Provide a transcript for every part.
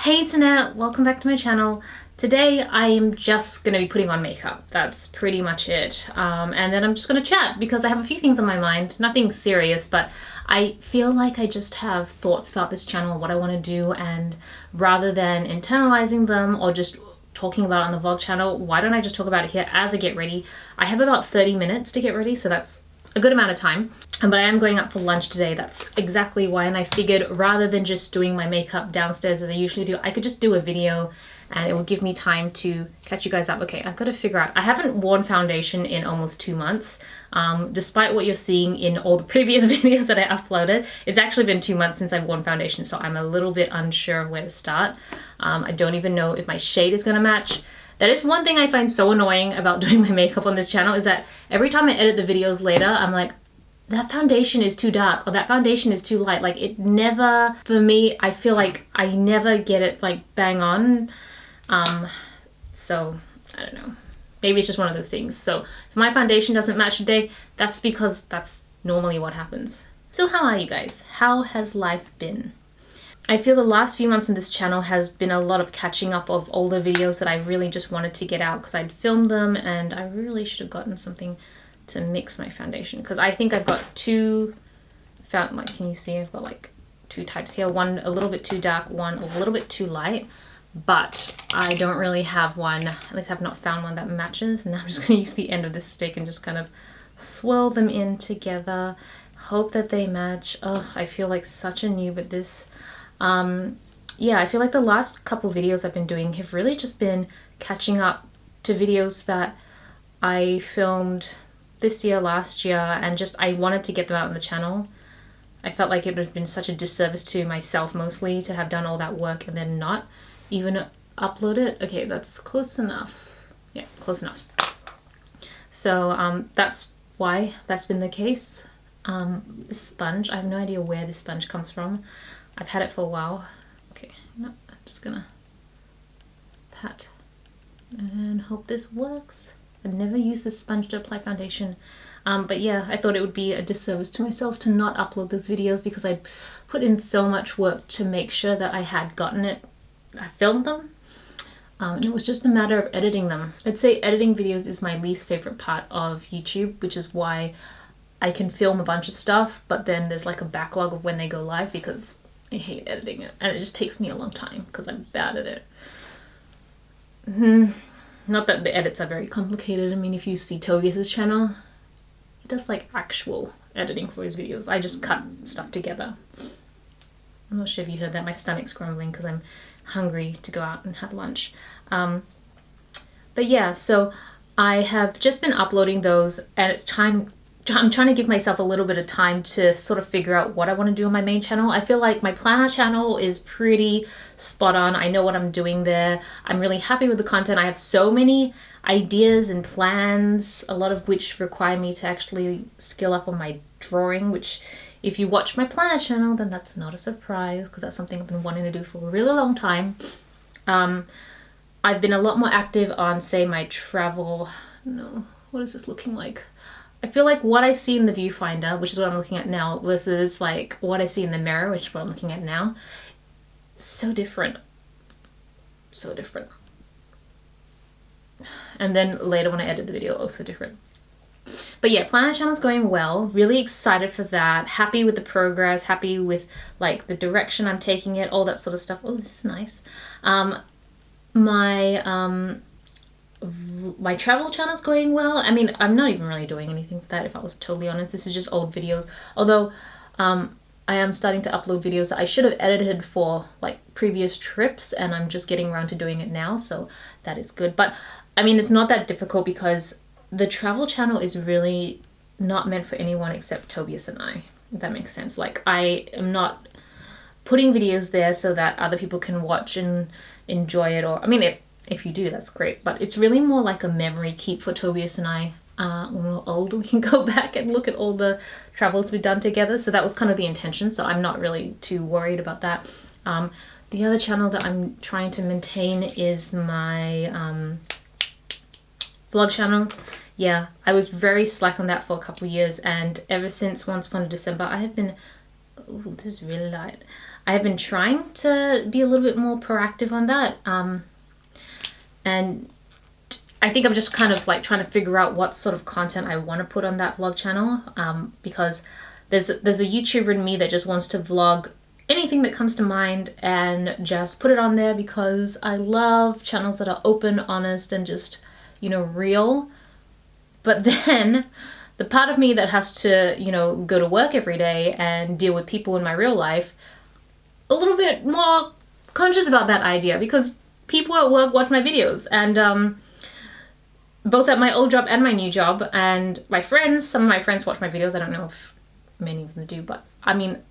Hey internet, welcome back to my channel. Today I am just going to be putting on makeup. That's pretty much it. And then I'm just going to chat because I have a few things on my mind. Nothing serious, but I feel like I just have thoughts about this channel, what I want to do, and rather than internalizing them or just talking about it on the vlog channel, why don't I just talk about it here as I get ready. I have about 30 minutes to get ready, so that's a good amount of time. But I am going out for lunch today. That's exactly why. And I figured rather than just doing my makeup downstairs as I usually do, I could just do a video and it will give me time to catch you guys up. Okay, I've got to figure out. I haven't worn foundation in almost 2 months. Despite what you're seeing in all the previous videos that I uploaded, it's actually been 2 months since I've worn foundation, so I'm a little bit unsure of where to start. I don't even know if my shade is gonna match. That is one thing I find so annoying about doing my makeup on this channel, is that every time I edit the videos later, I'm like, that foundation is too dark or that foundation is too light. Like, it never, for me, I feel like I never get it like bang on. So I don't know, maybe it's just one of those things. So if my foundation doesn't match today, that's because that's normally what happens. So how are you guys? How has life been? I feel the last few months on this channel has been a lot of catching up of older videos that I really just wanted to get out because I'd filmed them, and I really should have gotten something to mix my foundation, because I think I've got two, like, can you see I've got like two types here, one a little bit too dark, one a little bit too light, but I don't really have one, at least I've not found one that matches. And now I'm just going to use the end of this stick and just kind of swirl them in together, hope that they match. Oh, I feel like such a noob at this. Yeah, I feel like the last couple videos I've been doing have really just been catching up to videos that I filmed this year, last year, and just I wanted to get them out on the channel. I felt like it would have been such a disservice to myself mostly to have done all that work and then not even upload it. Okay, that's close enough. Yeah, close enough. So that's why that's been the case. This sponge, I have no idea where this sponge comes from. I've had it for a while. Okay, no, I'm just gonna pat and hope this works. I never use this sponge to apply foundation. But yeah, I thought it would be a disservice to myself to not upload those videos because I put in so much work to make sure that I had gotten it. I filmed them. And it was just a matter of editing them. I'd say editing videos is my least favorite part of YouTube, which is why I can film a bunch of stuff, but then there's like a backlog of when they go live because I hate editing it, and it just takes me a long time because I'm bad at it. Not that the edits are very complicated. I mean, if you see Tobias's channel, he does like actual editing for his videos. I just cut stuff together. I'm not sure if you heard that. My stomach's grumbling because I'm hungry to go out and have lunch. But yeah, so I have just been uploading those, and it's time. I'm trying to give myself a little bit of time to sort of figure out what I want to do on my main channel. I feel like my planner channel is pretty spot on. I know what I'm doing there. I'm really happy with the content. I have so many ideas and plans, a lot of which require me to actually skill up on my drawing, which if you watch my planner channel, then that's not a surprise because that's something I've been wanting to do for a really long time. I've been a lot more active on, say, my travel. No, what is this looking like? I feel like what I see in the viewfinder, which is what I'm looking at now, versus like what I see in the mirror, which is what I'm looking at now, so different. So different. And then later when I edit the video, also different. But yeah, planner channel's going well. Really excited for that. Happy with the progress. Happy with like the direction I'm taking it. All that sort of stuff. Oh, this is nice. My travel channel's going well. I mean, I'm not even really doing anything for that, if I was totally honest. This is just old videos. Although I am starting to upload videos that I should have edited for like previous trips, and I'm just getting around to doing it now, so that is good. But I mean, it's not that difficult because the travel channel is really not meant for anyone except Tobias and I, if that makes sense. Like, I am not putting videos there so that other people can watch and enjoy it, or I mean, if you do, that's great, but it's really more like a memory keep for Tobias and I. When we're old, we can go back and look at all the travels we've done together, so that was kind of the intention, so I'm not really too worried about that. The other channel that I'm trying to maintain is my vlog channel. Yeah, I was very slack on that for a couple of years, and ever since Once Upon a December, I have been, oh, this is really light. I have been trying to be a little bit more proactive on that. And I think I'm just kind of like trying to figure out what sort of content I want to put on that vlog channel, because there's the YouTuber in me that just wants to vlog anything that comes to mind and just put it on there, because I love channels that are open, honest, and just, you know, real. But then the part of me that has to, you know, go to work every day and deal with people in my real life, a little bit more conscious about that idea, because people at work watch my videos, and both at my old job and my new job, and my friends, some of my friends watch my videos. I don't know if many of them do, but I mean,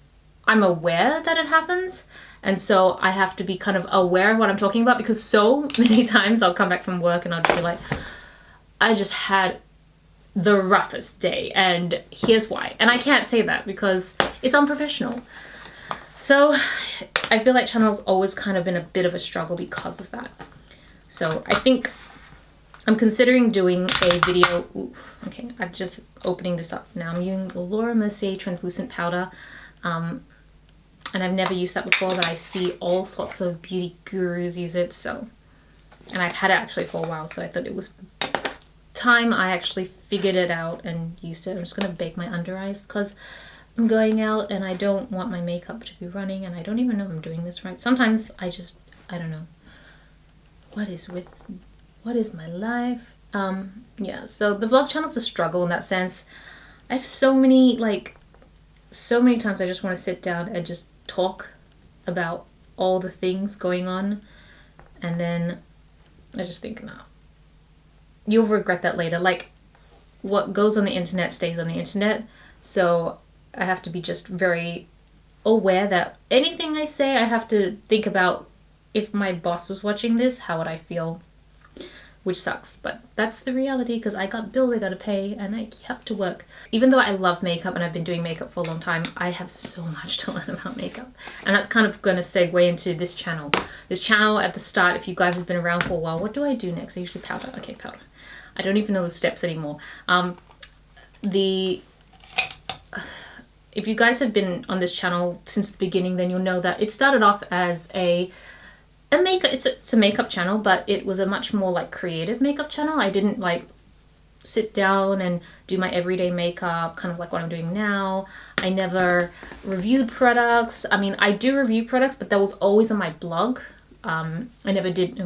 I'm aware that it happens, and so I have to be kind of aware of what I'm talking about, because so many times I'll come back from work and I'll be like, I just had the roughest day and here's why. And I can't say that because it's unprofessional. So I feel like channel's always kind of been a bit of a struggle because of that. So I think I'm considering doing a video. Ooh, okay, I'm just opening this up now. I'm using the Laura Mercier translucent powder, and I've never used that before, but I see all sorts of beauty gurus use it. So, and I've had it actually for a while, so I thought it was time I actually figured it out and used it. I'm just gonna bake my under eyes because I'm going out and I don't want my makeup to be running, and I don't even know if I'm doing this right. Sometimes I don't know. What is my life? Yeah, so the vlog channel's a struggle in that sense. I have so many times I just want to sit down and just talk about all the things going on, and then I just think, no, you'll regret that later. Like, what goes on the internet stays on the internet, so I have to be just very aware that anything I say, I have to think about, if my boss was watching this, how would I feel? Which sucks, but that's the reality, because I got bills I gotta pay and I have to work. Even though I love makeup and I've been doing makeup for a long time, I have so much to learn about makeup. And that's kind of gonna segue into this channel. This channel at the start, if you guys have been around for a while, what do I do next? I usually powder. Okay, powder. I don't even know the steps anymore. If you guys have been on this channel since the beginning, then you'll know that it started off as a makeup, it's a makeup channel, but it was a much more like creative makeup channel. I didn't like sit down and do my everyday makeup, kind of like what I'm doing now. I never reviewed products. I mean, I do review products, but that was always on my blog. I never did.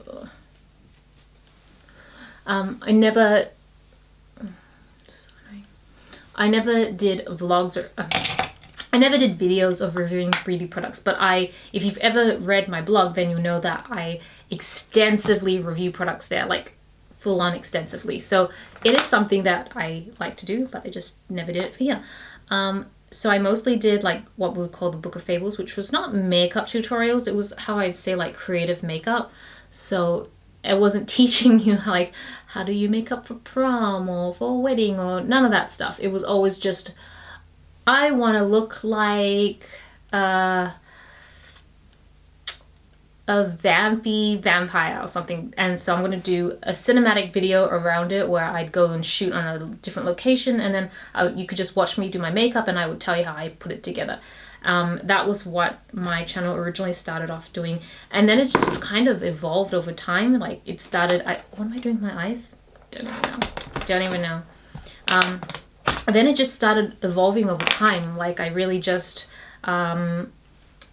Oh, I never did vlogs, or I never did videos of reviewing beauty products, but if you've ever read my blog, then you'll know that I extensively review products there, like full on extensively. So it is something that I like to do, but I just never did it for here. So I mostly did like what we would call the Book of Fables, which was not makeup tutorials. It was how I'd say like creative makeup. So I wasn't teaching you like how do you make up for prom or for a wedding or none of that stuff. It was always just, I want to look like a vampy vampire or something, and so I'm going to do a cinematic video around it where I'd go and shoot on a different location, and then you could just watch me do my makeup and I would tell you how I put it together. That was what my channel originally started off doing, and then it just kind of evolved over time. Like it started, what am I doing with my eyes? Don't even know. And then it just started evolving over time. Like I really just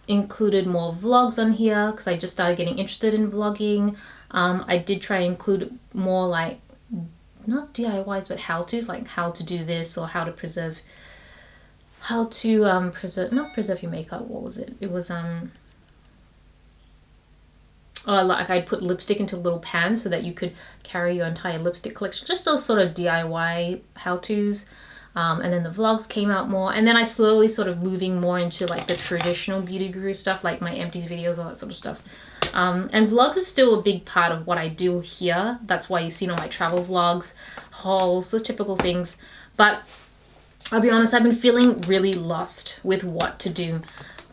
included more vlogs on here because I just started getting interested in vlogging. I did try to include more like, not DIYs, but how-tos, like how to do this or how to preserve, not preserve your makeup. What was it? It was, like I'd put lipstick into little pans so that you could carry your entire lipstick collection. Just those sort of DIY how-tos. And then the vlogs came out more, and then I slowly sort of moving more into like the traditional beauty guru stuff, like my empties videos, all that sort of stuff. And vlogs is still a big part of what I do here. That's why you've seen all my travel vlogs, hauls, the typical things. But I'll be honest, I've been feeling really lost with what to do,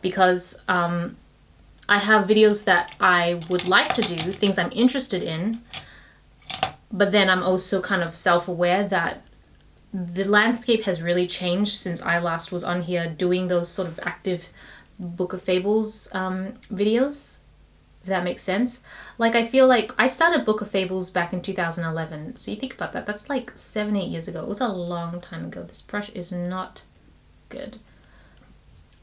because I have videos that I would like to do, things I'm interested in, but then I'm also kind of self-aware that the landscape has really changed since I last was on here doing those sort of active Book of Fables videos, if that makes sense. Like, I feel like I started Book of Fables back in 2011, so you think about that, that's like 7-8 years ago. It was a long time ago. This brush is not good.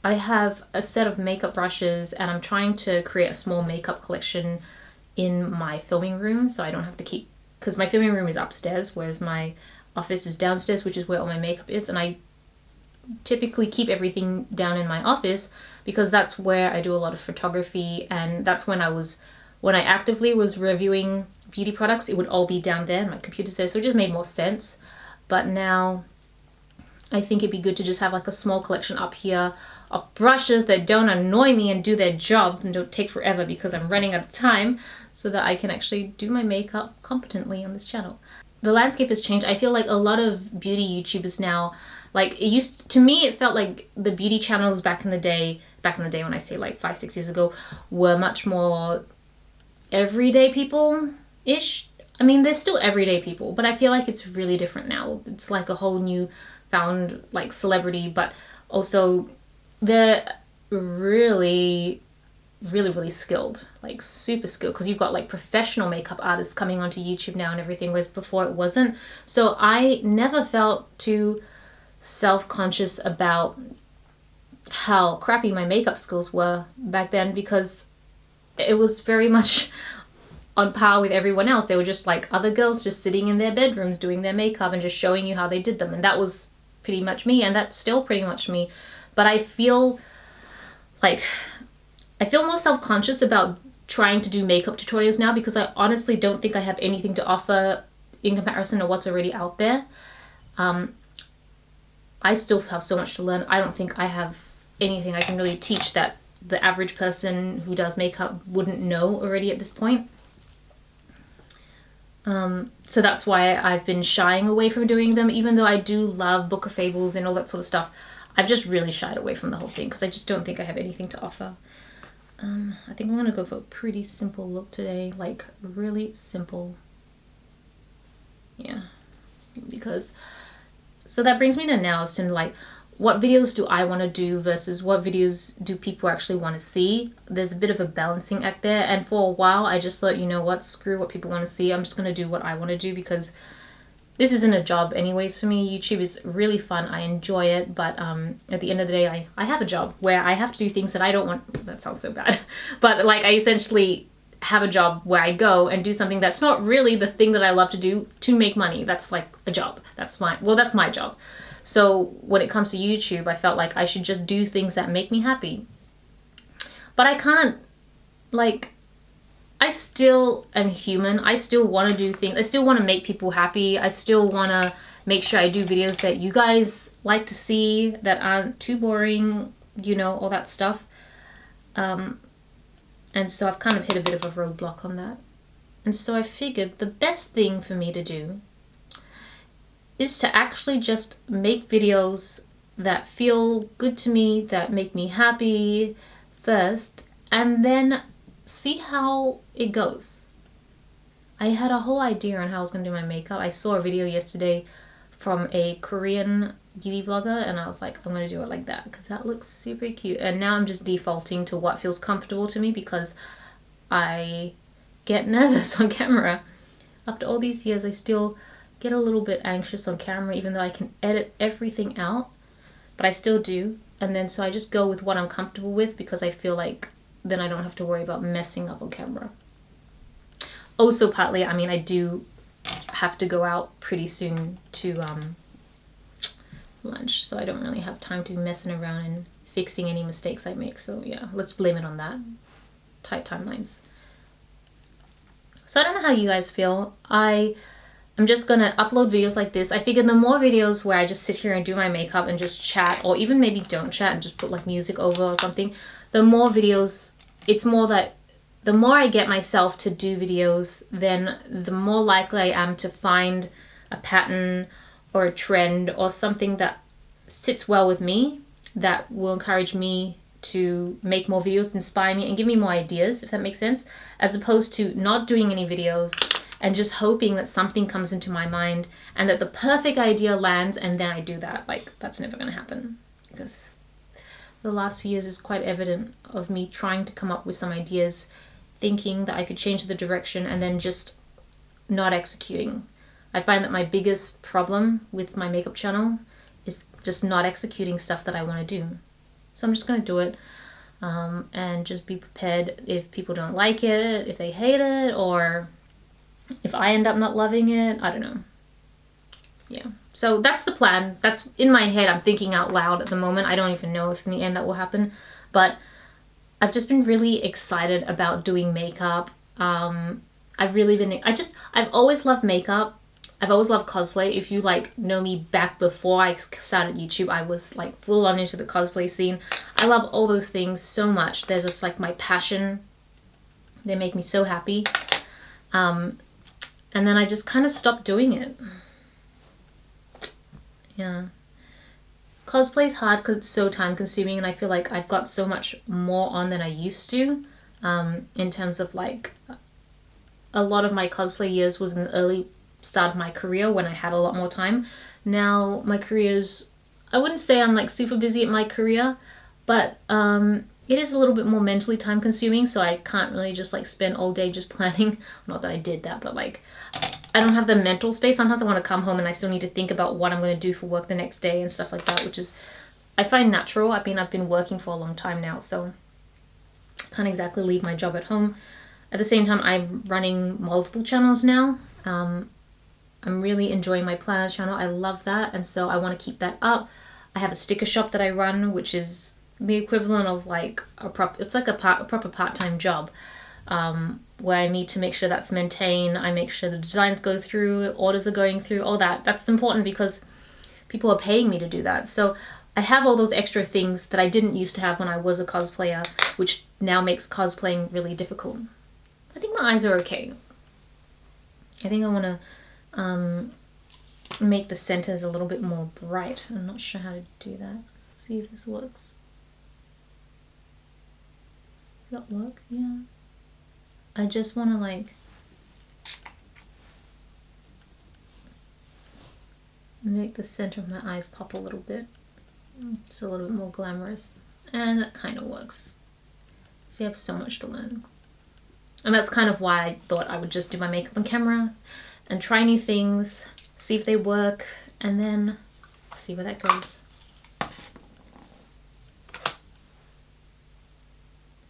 I have a set of makeup brushes and I'm trying to create a small makeup collection in my filming room, so I don't have to keep, because my filming room is upstairs, whereas my office is downstairs, which is where all my makeup is, and I typically keep everything down in my office because that's where I do a lot of photography, and that's when I actively was reviewing beauty products, it would all be down there, my computer's there, so it just made more sense. But now I think it'd be good to just have like a small collection up here of brushes that don't annoy me and do their job and don't take forever because I'm running out of time, so that I can actually do my makeup competently on this channel. The landscape has changed. I feel like a lot of beauty YouTubers now, like it used to me, it felt like the beauty channels back in the day when I say like 5-6 years ago, were much more everyday people-ish. I mean, they're still everyday people, but I feel like it's really different now. It's like a whole new found like celebrity, but also they're really skilled, like super skilled, because you've got like professional makeup artists coming onto YouTube now and everything, whereas before it wasn't. So I never felt too self-conscious about how crappy my makeup skills were back then, because it was very much on par with everyone else. They were just like other girls just sitting in their bedrooms doing their makeup and just showing you how they did them, and that was pretty much me, and that's still pretty much me. But I feel more self-conscious about trying to do makeup tutorials now, because I honestly don't think I have anything to offer in comparison to what's already out there. I still have so much to learn. I don't think I have anything I can really teach that the average person who does makeup wouldn't know already at this point. So that's why I've been shying away from doing them, even though I do love Book of Fables and all that sort of stuff. I've just really shied away from the whole thing because I just don't think I have anything to offer. I think I'm gonna go for a pretty simple look today, like really simple. Yeah, because so that brings me to now as to like, what videos do I want to do versus what videos do people actually want to see? There's a bit of a balancing act there, and for a while I just thought, you know what, screw what people want to see, I'm just gonna do what I want to do, because this isn't a job anyways for me. YouTube is really fun, I enjoy it, but at the end of the day I have a job where I have to do things that I don't want. That sounds so bad, but like I essentially have a job where I go and do something that's not really the thing that I love to do to make money. That's like a job. That's my job. So when it comes to YouTube, I felt like I should just do things that make me happy. But I can't, like, I still am human. I still want to do things. I still want to make people happy. I still want to make sure I do videos that you guys like to see, that aren't too boring, you know, all that stuff. And so I've kind of hit a bit of a roadblock on that. And so I figured the best thing for me to do is to actually just make videos that feel good to me, that make me happy first, and then see how it goes. I had a whole idea on how I was going to do my makeup. I saw a video yesterday from a Korean beauty blogger, and I was like, I'm going to do it like that because that looks super cute. And now I'm just defaulting to what feels comfortable to me because I get nervous on camera. After all these years, I still get a little bit anxious on camera, even though I can edit everything out, but I still do. And then so I just go with what I'm comfortable with, because I feel like then I don't have to worry about messing up on camera. Also partly, I mean, I do have to go out pretty soon to lunch, so I don't really have time to be messing around and fixing any mistakes I make. So yeah, let's blame it on that. Tight timelines. So I don't know how you guys feel. I'm just gonna upload videos like this. I figured the more videos where I just sit here and do my makeup and just chat, or even maybe don't chat and just put like music over or something, the more videos, it's more that the more I get myself to do videos, then the more likely I am to find a pattern or a trend or something that sits well with me, that will encourage me to make more videos, inspire me and give me more ideas, if that makes sense, as opposed to not doing any videos and just hoping that something comes into my mind and that the perfect idea lands and then I do that. Like, that's never going to happen, because the last few years is quite evident of me trying to come up with some ideas, thinking that I could change the direction and then just not executing. I find that my biggest problem with my makeup channel is just not executing stuff that I want to do. So I'm just going to do it, and just be prepared if people don't like it, if they hate it, or if I end up not loving it. I don't know. Yeah. So that's the plan. That's in my head. I'm thinking out loud at the moment. I don't even know if in the end that will happen. But I've just been really excited about doing makeup. I've always loved makeup. I've always loved cosplay. If you like know me back before I started YouTube, I was like full on into the cosplay scene. I love all those things so much. They're just like my passion. They make me so happy. And then I just kind of stopped doing it. Yeah. Cosplay's hard because it's so time consuming, and I feel like I've got so much more on than I used to. In terms of like, a lot of my cosplay years was in the early start of my career when I had a lot more time. Now my career's, I wouldn't say I'm like super busy at my career, but it is a little bit more mentally time consuming, so I can't really just like spend all day just planning. Not that I did that, but like I don't have the mental space. Sometimes I want to come home and I still need to think about what I'm going to do for work the next day and stuff like that, which is, I find natural. I've been working for a long time now, so I can't exactly leave my job at home. At the same time, I'm running multiple channels now. I'm really enjoying my planner channel. I love that, and so I want to keep that up. I have a sticker shop that I run, which is the equivalent of like a proper part-time job, where I need to make sure that's maintained. I make sure the designs go through, orders are going through, all that. That's important because people are paying me to do that. So I have all those extra things that I didn't used to have when I was a cosplayer, which now makes cosplaying really difficult. I think my eyes are okay. I think I want to make the centers a little bit more bright. I'm not sure how to do that. See if this works. Does that work? Yeah. I just want to like make the center of my eyes pop a little bit. It's a little bit more glamorous, and that kind of works. See, I have so much to learn. And that's kind of why I thought I would just do my makeup on camera and try new things, see if they work, and then see where that goes.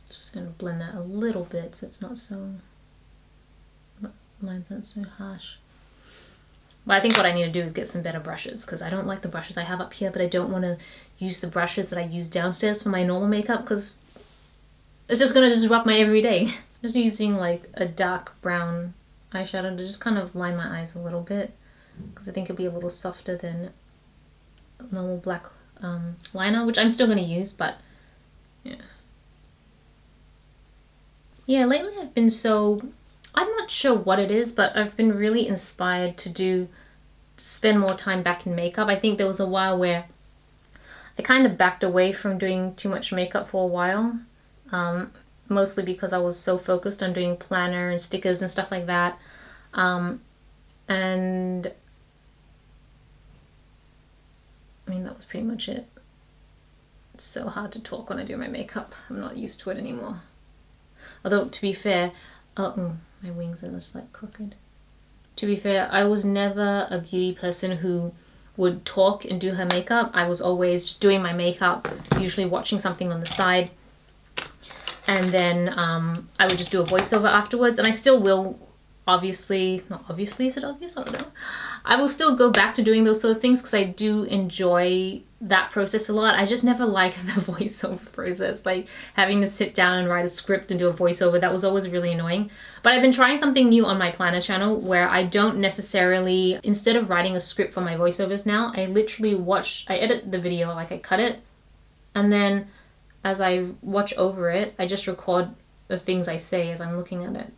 Just gonna blend that a little bit so it's not so, lines aren't so harsh. But I think what I need to do is get some better brushes, because I don't like the brushes I have up here, but I don't want to use the brushes that I use downstairs for my normal makeup, because it's just gonna disrupt my everyday. Just using like a dark brown eyeshadow to just kind of line my eyes a little bit, because I think it'll be a little softer than normal black liner, which I'm still going to use, but yeah. Yeah, lately I've been I'm not sure what it is, but I've been really inspired to spend more time back in makeup. I think there was a while where I kind of backed away from doing too much makeup for a while. Mostly because I was so focused on doing planner and stickers and stuff like that. And I mean, that was pretty much it. It's so hard to talk when I do my makeup. I'm not used to it anymore. Although, to be fair, my wings are just like crooked. To be fair, I was never a beauty person who would talk and do her makeup. I was always just doing my makeup, usually watching something on the side. And then I would just do a voiceover afterwards, and I still will, obviously, not obviously, is it obvious? I don't know. I will still go back to doing those sort of things because I do enjoy that process a lot. I just never liked the voiceover process, like having to sit down and write a script and do a voiceover. That was always really annoying. But I've been trying something new on my planner channel where I don't necessarily, instead of writing a script for my voiceovers now, I literally I edit the video, like I cut it, and then as I watch over it, I just record the things I say as I'm looking at it.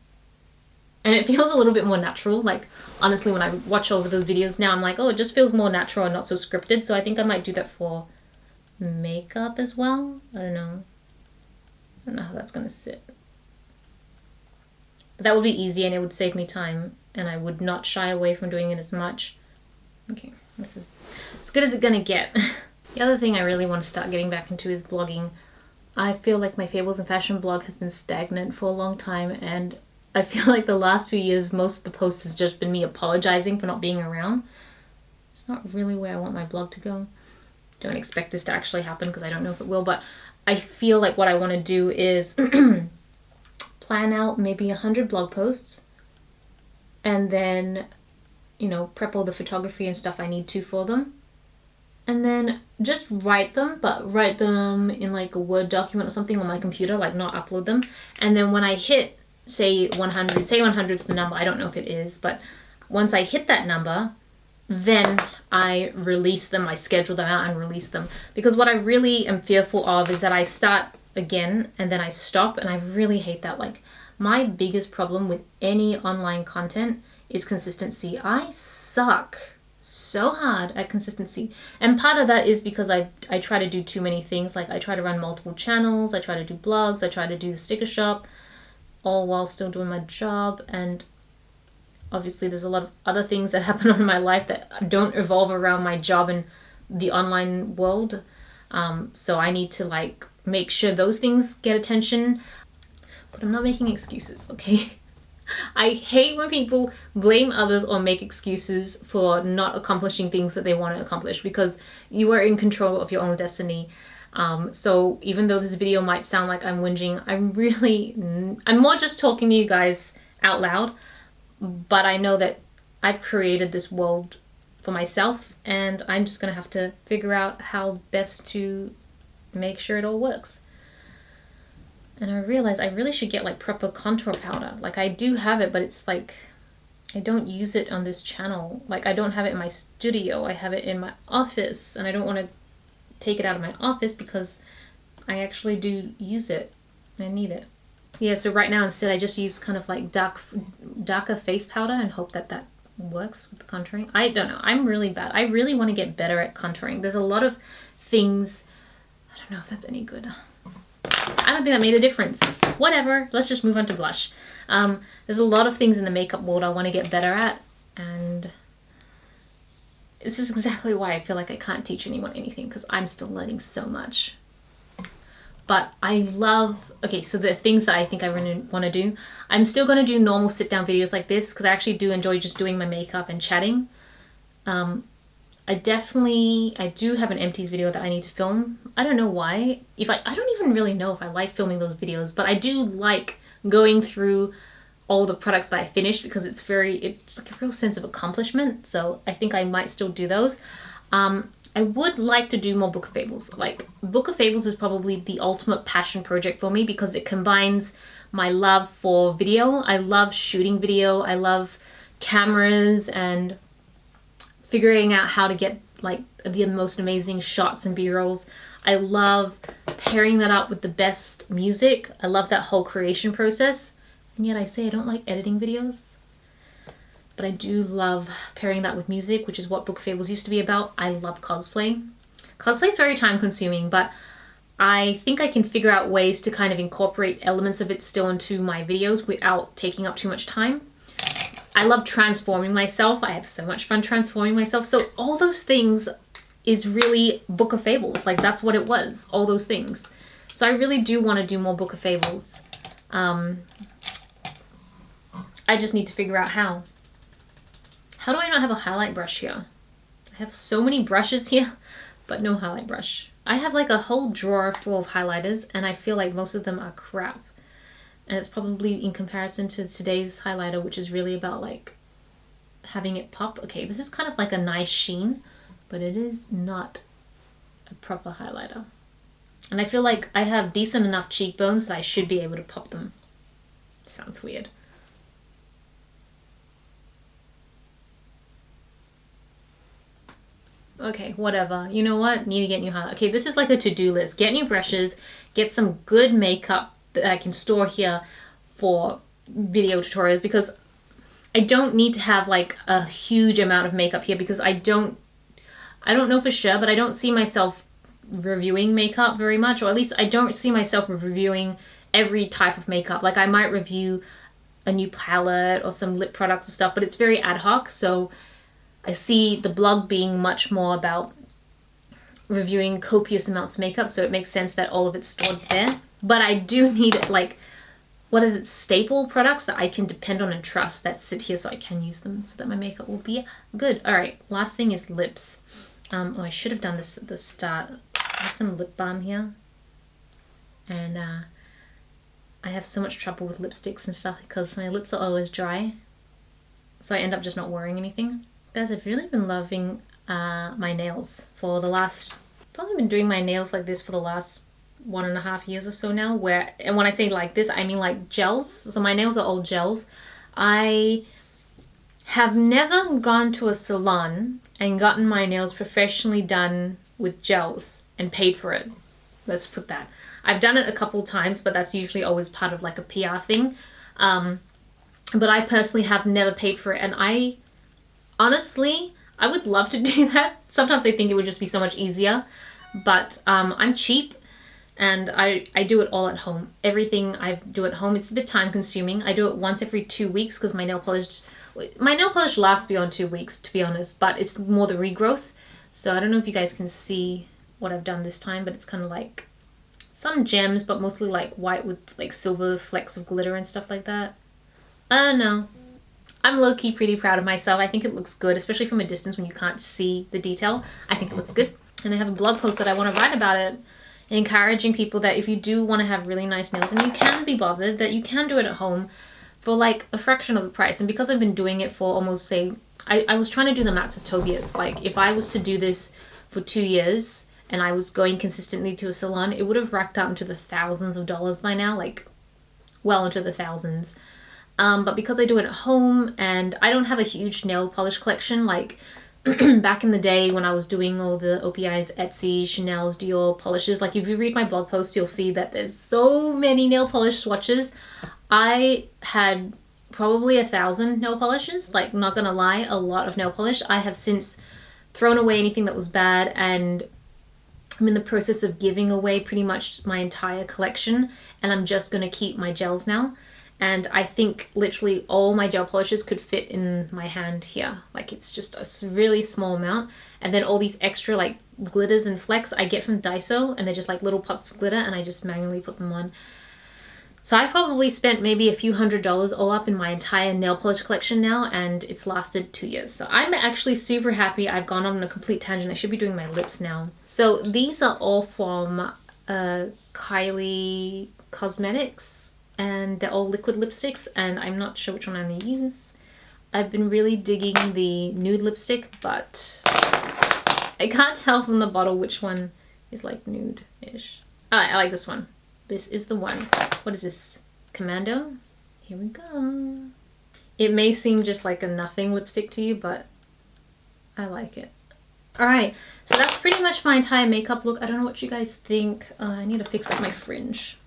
And it feels a little bit more natural. Like, honestly, when I watch over those videos now, I'm like, oh, it just feels more natural and not so scripted. So I think I might do that for makeup as well. I don't know. I don't know how that's going to sit. But that would be easy and it would save me time and I would not shy away from doing it as much. Okay, this is as good as it's gonna get. The other thing I really want to start getting back into is blogging. I feel like my Fables and Fashion blog has been stagnant for a long time, and I feel like the last few years most of the posts has just been me apologizing for not being around. It's not really where I want my blog to go. Don't expect this to actually happen because I don't know if it will, but I feel like what I want to do is plan out maybe 100 blog posts and then, you know, prep all the photography and stuff I need to for them. And then just write them, but write them in like a Word document or something on my computer, like not upload them. And then when I hit, say 100, say 100 is the number, I don't know if it is, but once I hit that number, then I release them, I schedule them out and release them. Because what I really am fearful of is that I start again and then I stop, and I really hate that. Like, my biggest problem with any online content is consistency. I suck so hard at consistency, and part of that is because I try to do too many things. Like, I try to run multiple channels, I try to do blogs, I try to do the sticker shop, all while still doing my job. And obviously there's a lot of other things that happen in my life that don't revolve around my job and the online world, so I need to like make sure those things get attention. But I'm not making excuses, okay? I hate when people blame others or make excuses for not accomplishing things that they want to accomplish, because you are in control of your own destiny. So even though this video might sound like I'm whinging, I'm more just talking to you guys out loud, but I know that I've created this world for myself and I'm just gonna have to figure out how best to make sure it all works. And I realized I really should get like proper contour powder. Like, I do have it, but it's like I don't use it on this channel. Like, I don't have it in my studio. I have it in my office, and I don't want to take it out of my office because I actually do use it. I need it. Yeah, so right now instead I just use kind of like darker face powder and hope that that works with the contouring. I don't know. I'm really bad. I really want to get better at contouring. There's a lot of things. I don't know if that's any good. I don't think that made a difference. Whatever, let's just move on to blush. There's a lot of things in the makeup world I want to get better at, and this is exactly why I feel like I can't teach anyone anything, because I'm still learning so much. But I love, okay, so the things that I think I really want to do, I'm still going to do normal sit down videos like this because I actually do enjoy just doing my makeup and chatting. I do have an empties video that I need to film. I don't know why. I don't even really know if I like filming those videos, but I do like going through all the products that I finished because it's like a real sense of accomplishment. So I think I might still do those. I would like to do more Book of Fables. Like, Book of Fables is probably the ultimate passion project for me because it combines my love for video. I love shooting video. I love cameras and figuring out how to get like the most amazing shots and b-rolls. I love pairing that up with the best music. I love that whole creation process. And yet I say I don't like editing videos, but I do love pairing that with music, which is what Book of Fables used to be about. I love cosplay. Cosplay is very time consuming, but I think I can figure out ways to kind of incorporate elements of it still into my videos without taking up too much time. I love transforming myself. I have so much fun transforming myself. So all those things is really Book of Fables. Like, that's what it was, all those things. So I really do want to do more Book of Fables. I just need to figure out how. How do I not have a highlight brush here? I have so many brushes here, but no highlight brush. I have like a whole drawer full of highlighters and I feel like most of them are crap. And it's probably in comparison to today's highlighter, which is really about like having it pop. Okay, this is kind of like a nice sheen, but it is not a proper highlighter. And I feel like I have decent enough cheekbones that I should be able to pop them. Sounds weird. Okay, whatever. You know what? Need to get new highlight. Okay, this is like a to-do list. Get new brushes, get some good makeup that I can store here for video tutorials, because I don't need to have like a huge amount of makeup here because I don't know for sure, but I don't see myself reviewing makeup very much, or at least I don't see myself reviewing every type of makeup. Like, I might review a new palette or some lip products and stuff, but it's very ad hoc. So I see the blog being much more about reviewing copious amounts of makeup, so it makes sense that all of it's stored there. But I do need like, what is it, staple products that I can depend on and trust that sit here so I can use them so that my makeup will be good. All right, last thing is lips. Oh, I should have done this at the start. I have some lip balm here, and I have so much trouble with lipsticks and stuff because my lips are always dry, so I end up just not wearing anything. Guys, I've really been loving my nails for the last, probably been doing my nails like this for the last 1.5 years or so now, and when I say like this, I mean like gels. So my nails are all gels. I have never gone to a salon and gotten my nails professionally done with gels and paid for it. Let's put that. I've done it a couple times, but that's usually always part of like a PR thing. But I personally have never paid for it, and I honestly, I would love to do that. Sometimes I think it would just be so much easier, but I'm cheap and I do it all at home. Everything I do at home, it's a bit time consuming. I do it once every 2 weeks because my nail polish lasts beyond 2 weeks, to be honest, but it's more the regrowth. So I don't know if you guys can see what I've done this time, but it's kind of like some gems, but mostly like white with like silver flecks of glitter and stuff like that. I don't know. I'm low-key pretty proud of myself. I think it looks good, especially from a distance when you can't see the detail. I think it looks good. And I have a blog post that I want to write about it, encouraging people that if you do want to have really nice nails and you can be bothered, that you can do it at home for like a fraction of the price. And because I've been doing it for almost, say, I was trying to do the maths with Tobias. Like if I was to do this for 2 years and I was going consistently to a salon, it would have racked up into the thousands of dollars by now, like well into the thousands. But because I do it at home and I don't have a huge nail polish collection, like back in the day when I was doing all the OPI's, Etsy, Chanel's, Dior polishes, like if you read my blog post, you'll see that there's so many nail polish swatches. I had probably 1,000 nail polishes, like not gonna lie, a lot of nail polish. I have since thrown away anything that was bad, and I'm in the process of giving away pretty much my entire collection, and I'm just gonna keep my gels now. And I think literally all my gel polishes could fit in my hand here. Like it's just a really small amount. And then all these extra like glitters and flecks I get from Daiso, and they're just like little pots of glitter, and I just manually put them on. So I probably spent maybe a few $100s all up in my entire nail polish collection now, and it's lasted 2 years. So I'm actually super happy. I've gone on a complete tangent. I should be doing my lips now. So these are all from Kylie Cosmetics, and they're all liquid lipsticks, and I'm not sure which one I'm gonna use. I've been really digging the nude lipstick, but I can't tell from the bottle which one is like nude-ish. I like this one. This is the one. What is this? Commando? Here we go. It may seem just like a nothing lipstick to you, but I like it. Alright, so that's pretty much my entire makeup look. I don't know what you guys think. I need to fix up my fringe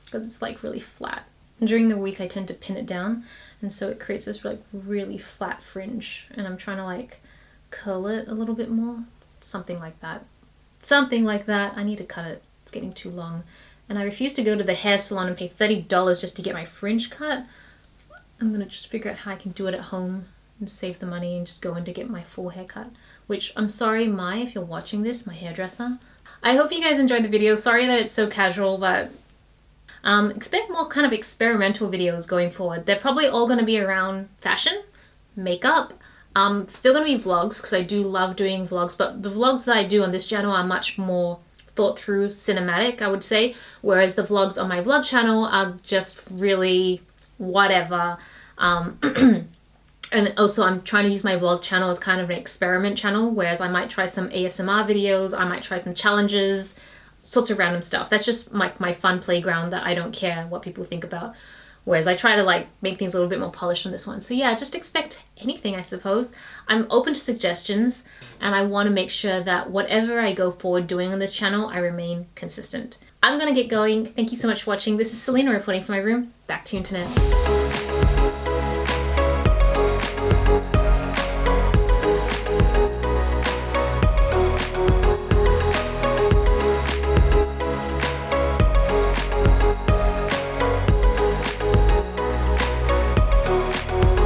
because it's like really flat. And during the week I tend to pin it down, and so it creates this like really flat fringe, and I'm trying to like curl it a little bit more. Something like that. Something like that. I need to cut it. It's getting too long. And I refuse to go to the hair salon and pay $30 just to get my fringe cut. I'm gonna just figure out how I can do it at home and save the money and just go in to get my full haircut. Which, I'm sorry, Mai, if you're watching this, my hairdresser. I hope you guys enjoyed the video. Sorry that it's so casual, but expect more kind of experimental videos going forward. They're probably all going to be around fashion, makeup, still going to be vlogs because I do love doing vlogs, but the vlogs that I do on this channel are much more thought through, cinematic, I would say, whereas the vlogs on my vlog channel are just really whatever. And also I'm trying to use my vlog channel as kind of an experiment channel, whereas I might try some ASMR videos, I might try some challenges, sorts of random stuff. That's just my fun playground that I don't care what people think about. Whereas I try to like make things a little bit more polished on this one. So yeah, just expect anything, I suppose. I'm open to suggestions, and I want to make sure that whatever I go forward doing on this channel, I remain consistent. I'm gonna get going. Thank you so much for watching. This is Celina reporting from my room. Back to you, internet.